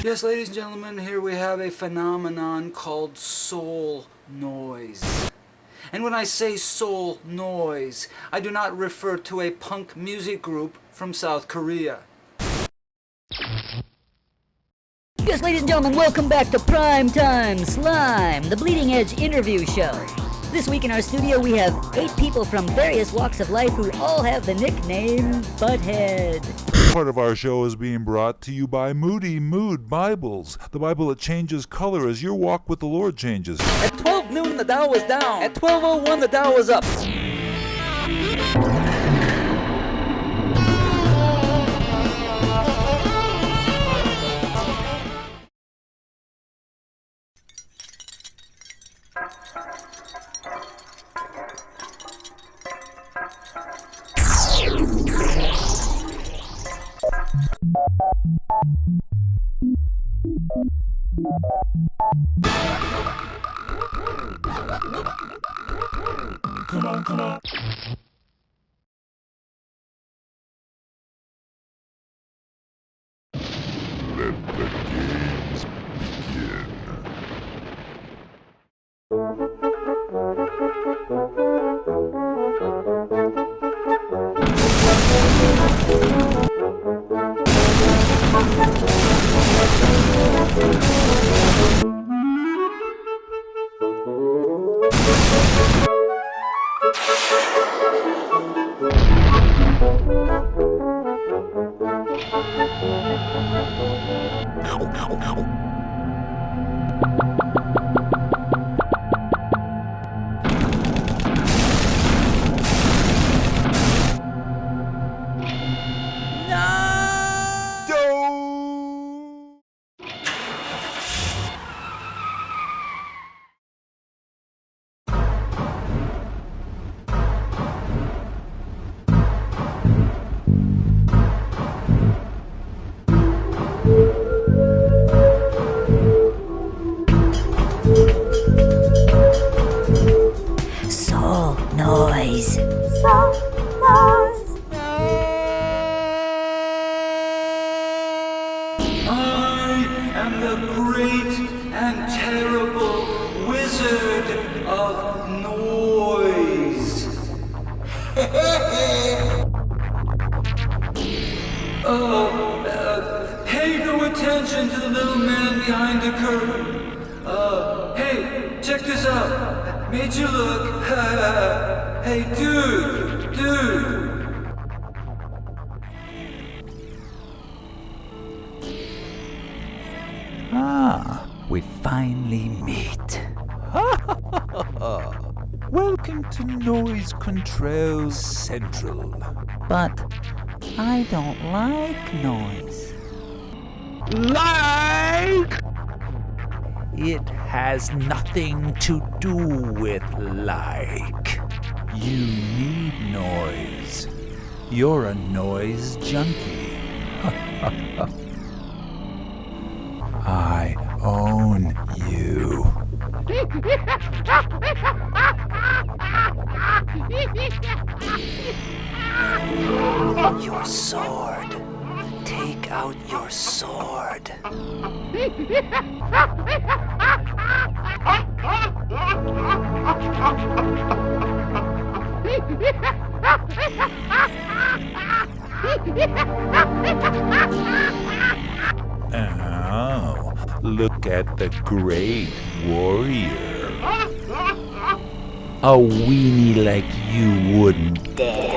Yes, ladies and gentlemen, here we have a phenomenon called soul noise. And when I say soul noise, I do not refer to a punk music group from South Korea. Yes, ladies and gentlemen, welcome back to Primetime Slime, the Bleeding Edge interview show. This week in our studio we have 8 people from various walks of life who all have the nickname Butthead. Part of our show is being brought to you by Moody Mood Bibles, the Bible that changes color as your walk with the Lord changes. At 12 noon, the Dow was down. At 12:01, the Dow was up. Come on, come on. Let the games begin. Soul noise. Soul noise. I am the great and terrible wizard of noise. Pay no attention to the little man behind the curtain. Hey, check this out. Made you look. Hey, dude. We finally meet. Welcome to Noise Control Central. But I don't like noise. Like! It has nothing to do with like. You need noise. You're a noise junkie. I own you. Your sword. Take out your sword. Oh, look at the great warrior. A weenie like you wouldn't dare.